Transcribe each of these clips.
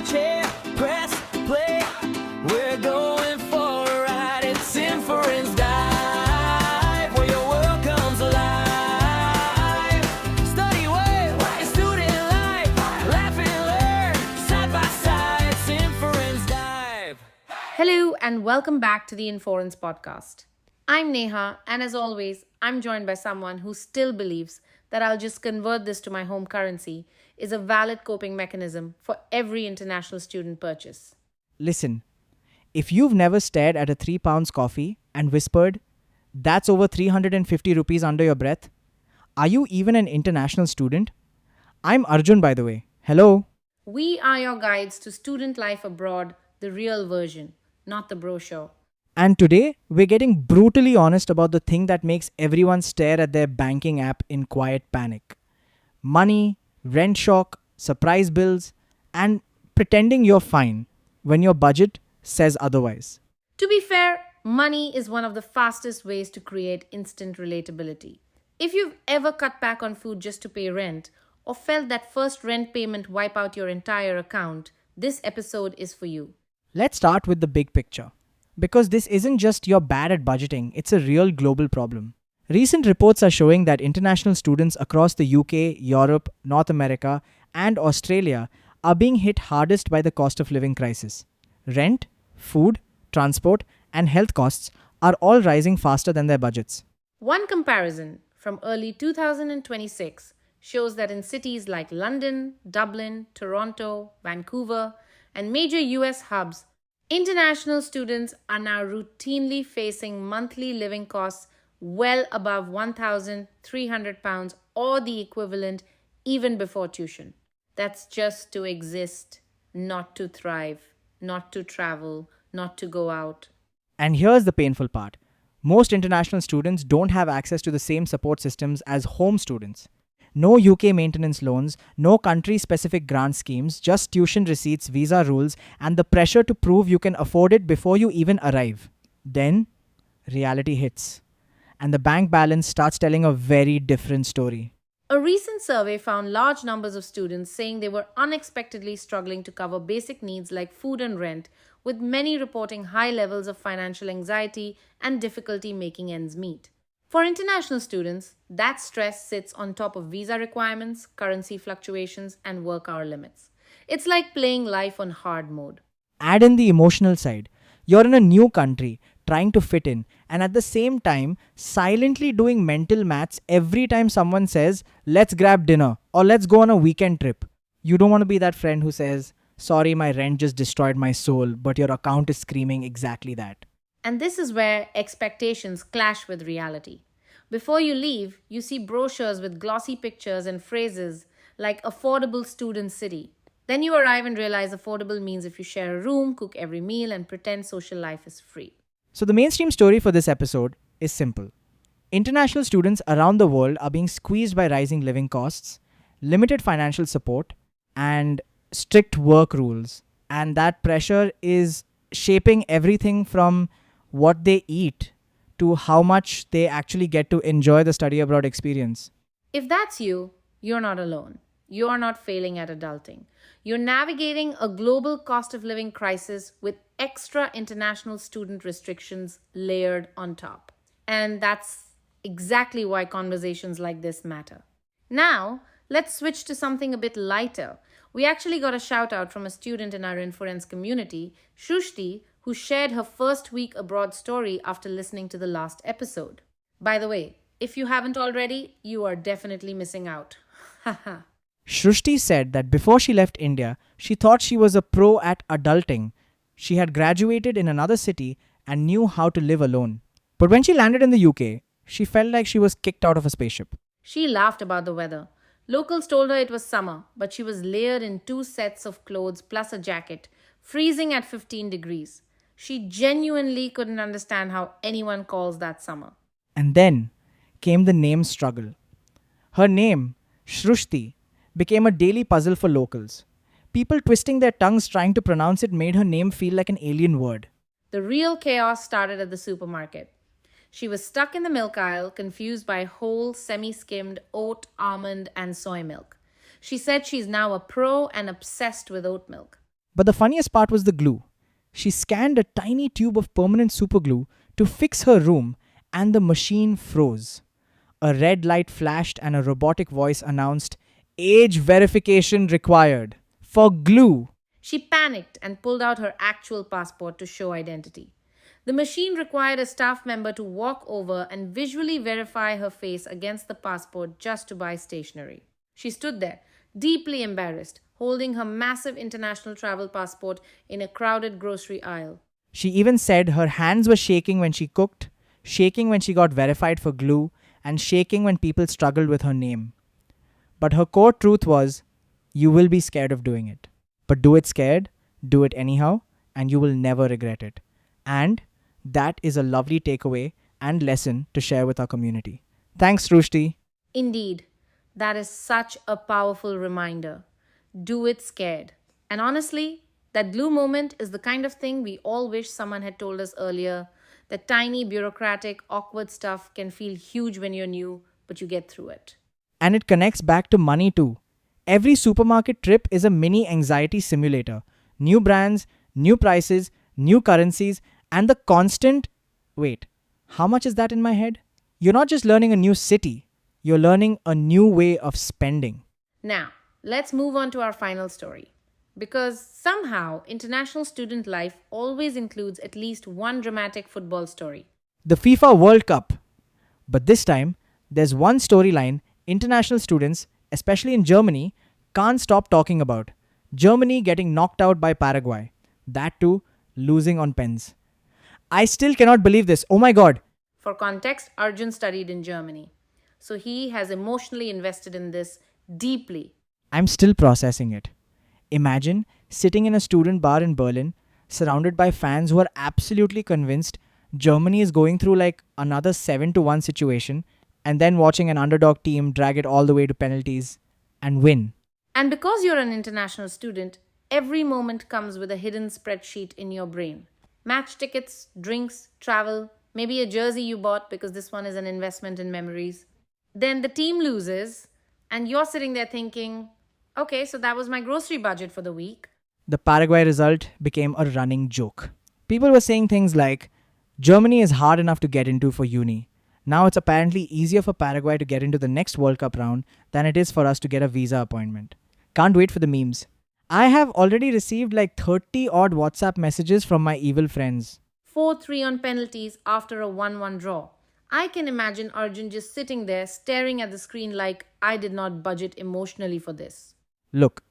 chair, press play. We're going for a ride. It's Inference Dive, where your world comes alive. Study well, student life, laugh and learn side by side. It's Inference Dive. Hello and welcome back to the Inforance podcast. I'm Neha, and as always, I'm joined by someone who still believes that I'll just convert this to my home currency is a valid coping mechanism for every international student purchase. Listen, if you've never stared at a £3 coffee and whispered, "That's over 350 rupees" under your breath, are you even an international student? I'm Arjun, by the way. Hello. We are your guides to student life abroad, the real version, not the brochure. And today, we're getting brutally honest about the thing that makes everyone stare at their banking app in quiet panic: money, rent shock, surprise bills, and pretending you're fine when your budget says otherwise. To be fair, money is one of the fastest ways to create instant relatability. If you've ever cut back on food just to pay rent, or felt that first rent payment wipe out your entire account, this episode is for you. Let's start with the big picture. Because this isn't just you're bad at budgeting, it's a real global problem. Recent reports are showing that international students across the UK, Europe, North America, and Australia are being hit hardest by the cost of living crisis. Rent, food, transport, and health costs are all rising faster than their budgets. One comparison from early 2026 shows that in cities like London, Dublin, Toronto, Vancouver, and major US hubs, international students are now routinely facing monthly living costs well above £1,300 or the equivalent even before tuition. That's just to exist, not to thrive, not to travel, not to go out. And here's the painful part. Most international students don't have access to the same support systems as home students. No UK maintenance loans, no country-specific grant schemes, just tuition receipts, visa rules, and the pressure to prove you can afford it before you even arrive. Then, reality hits. And the bank balance starts telling a very different story. A recent survey found large numbers of students saying they were unexpectedly struggling to cover basic needs like food and rent, with many reporting high levels of financial anxiety and difficulty making ends meet. For international students, that stress sits on top of visa requirements, currency fluctuations, and work hour limits. It's like playing life on hard mode. Add in the emotional side. You're in a new country, trying to fit in, and at the same time, silently doing mental maths every time someone says, "Let's grab dinner," or "Let's go on a weekend trip." You don't want to be that friend who says, "Sorry, my rent just destroyed my soul," but your account is screaming exactly that. And this is where expectations clash with reality. Before you leave, you see brochures with glossy pictures and phrases like affordable student city. Then you arrive and realize affordable means if you share a room, cook every meal, and pretend social life is free. So the mainstream story for this episode is simple. International students around the world are being squeezed by rising living costs, limited financial support, and strict work rules. And that pressure is shaping everything from what they eat to how much they actually get to enjoy the study abroad experience. If that's you, you're not alone. You're not failing at adulting. You're navigating a global cost of living crisis with extra international student restrictions layered on top. And that's exactly why conversations like this matter. Now, let's switch to something a bit lighter. We actually got a shout out from a student in our Inference community, Shrushti, who shared her first week abroad story after listening to the last episode. By the way, if you haven't already, you are definitely missing out. Haha. Shrushti said that before she left India, she thought she was a pro at adulting. She had graduated in another city and knew how to live alone. But when she landed in the UK, she felt like she was kicked out of a spaceship. She laughed about the weather. Locals told her it was summer, but she was layered in 2 sets of clothes plus a jacket, freezing at 15 degrees. She genuinely couldn't understand how anyone calls that summer. And then came the name struggle. Her name, Shrushti, became a daily puzzle for locals. People twisting their tongues trying to pronounce it made her name feel like an alien word. The real chaos started at the supermarket. She was stuck in the milk aisle, confused by whole, semi-skimmed oat, almond, and soy milk. She said she's now a pro and obsessed with oat milk. But the funniest part was the glue. She scanned a tiny tube of permanent superglue to fix her room, and the machine froze. A red light flashed, and a robotic voice announced, "Age verification required." For glue. She panicked and pulled out her actual passport to show identity. The machine required a staff member to walk over and visually verify her face against the passport just to buy stationery. She stood there, deeply embarrassed, holding her massive international travel passport in a crowded grocery aisle. She even said her hands were shaking when she cooked, shaking when she got verified for glue, and shaking when people struggled with her name. But her core truth was, you will be scared of doing it. But do it scared, do it anyhow, and you will never regret it. And that is a lovely takeaway and lesson to share with our community. Thanks, Rushti. Indeed, that is such a powerful reminder. Do it scared. And honestly, that glue moment is the kind of thing we all wish someone had told us earlier. The tiny, bureaucratic, awkward stuff can feel huge when you're new, but you get through it. And it connects back to money too. Every supermarket trip is a mini anxiety simulator. New brands, new prices, new currencies, and the constant, wait, how much is that in my head? You're not just learning a new city, you're learning a new way of spending. Now, let's move on to our final story. Because somehow, international student life always includes at least one dramatic football story. The FIFA World Cup. But this time, there's one storyline international students, especially in Germany, can't stop talking about. Germany getting knocked out by Paraguay. That too, losing on pens. I still cannot believe this. Oh my god. For context, Arjun studied in Germany. So he has emotionally invested in this deeply. I'm still processing it. Imagine sitting in a student bar in Berlin, surrounded by fans who are absolutely convinced Germany is going through like another 7-1 situation, and then watching an underdog team drag it all the way to penalties and win. And because you're an international student, every moment comes with a hidden spreadsheet in your brain. Match tickets, drinks, travel, maybe a jersey you bought because this one is an investment in memories. Then the team loses, and you're sitting there thinking, okay, so that was my grocery budget for the week. The Paraguay result became a running joke. People were saying things like, Germany is hard enough to get into for uni. Now it's apparently easier for Paraguay to get into the next World Cup round than it is for us to get a visa appointment. Can't wait for the memes. I have already received like 30 odd WhatsApp messages from my evil friends. 4-3 on penalties after a 1-1 draw. I can imagine Arjun just sitting there staring at the screen like, I did not budget emotionally for this. Look,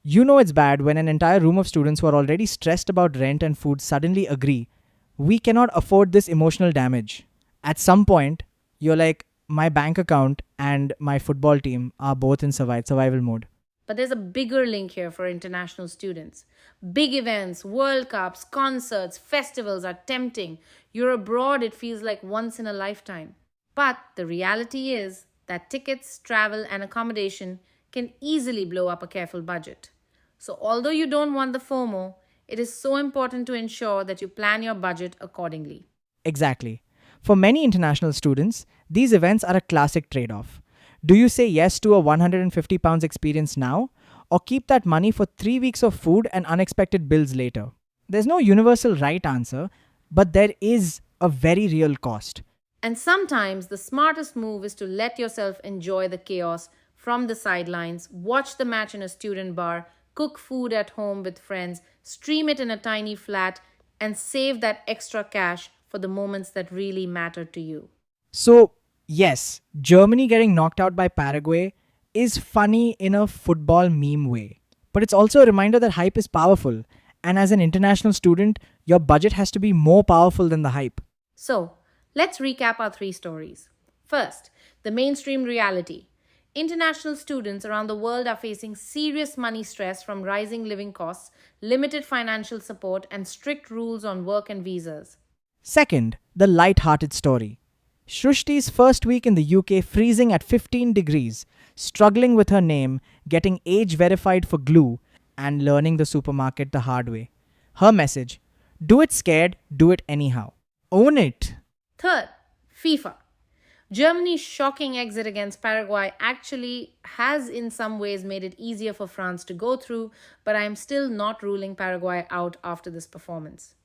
you know it's bad when an entire room of students who are already stressed about rent and food suddenly agree, we cannot afford this emotional damage. At some point, you're like, my bank account and my football team are both in survival mode. But there's a bigger link here for international students. Big events, World Cups, concerts, festivals are tempting. You're abroad, it feels like once in a lifetime. But the reality is that tickets, travel, and accommodation can easily blow up a careful budget. So, although you don't want the FOMO, it is so important to ensure that you plan your budget accordingly. Exactly. For many international students, these events are a classic trade-off. Do you say yes to a £150 experience now, or keep that money for 3 weeks of food and unexpected bills later? There's no universal right answer, but there is a very real cost. And sometimes the smartest move is to let yourself enjoy the chaos from the sidelines, watch the match in a student bar, cook food at home with friends, stream it in a tiny flat, and save that extra cash for the moments that really matter to you. So, yes, Germany getting knocked out by Paraguay is funny in a football meme way. But it's also a reminder that hype is powerful. And as an international student, your budget has to be more powerful than the hype. So, let's recap our 3 stories. First, the mainstream reality. International students around the world are facing serious money stress from rising living costs, limited financial support, and strict rules on work and visas. Second, the light-hearted story. Shrushti's first week in the UK freezing at 15 degrees, struggling with her name, getting age verified for glue, and learning the supermarket the hard way. Her message, do it scared, do it anyhow. Own it. Third, FIFA. Germany's shocking exit against Paraguay actually has, in some ways, made it easier for France to go through, but I am still not ruling Paraguay out after this performance.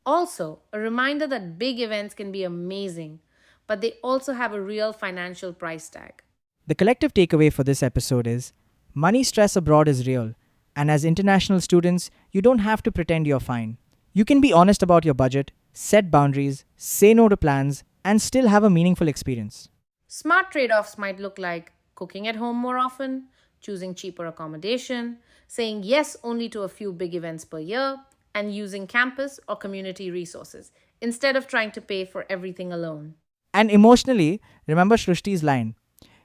Also, a reminder that big events can be amazing, but they also have a real financial price tag. The collective takeaway for this episode is money stress abroad is real, and as international students, you don't have to pretend you're fine. You can be honest about your budget, set boundaries, say no to plans, and still have a meaningful experience. Smart trade offs might look like cooking at home more often, choosing cheaper accommodation, saying yes only to a few big events per year, and using campus or community resources instead of trying to pay for everything alone. And emotionally, remember Shrishti's line.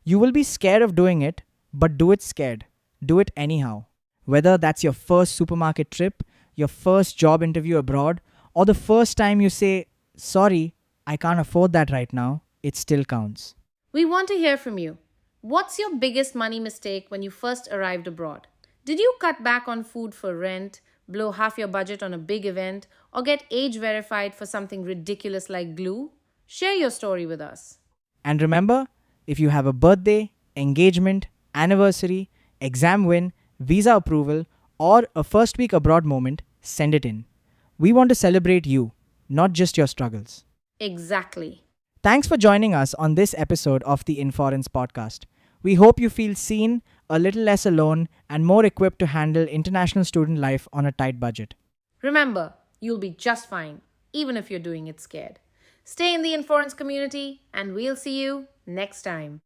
You will be scared of doing it, but do it scared. Do it anyhow. Whether that's your first supermarket trip, your first job interview abroad, or the first time you say, sorry, I can't afford that right now, it still counts. We want to hear from you. What's your biggest money mistake when you first arrived abroad? Did you cut back on food for rent, blow half your budget on a big event, or get age verified for something ridiculous like glue? Share your story with us. And remember, if you have a birthday, engagement, anniversary, exam win, visa approval, or a first week abroad moment, send it in. We want to celebrate you, not just your struggles. Exactly. Thanks for joining us on this episode of the Inforance podcast. We hope you feel seen, a little less alone, and more equipped to handle international student life on a tight budget. Remember, you'll be just fine, even if you're doing it scared. Stay in the Inforance community, and we'll see you next time.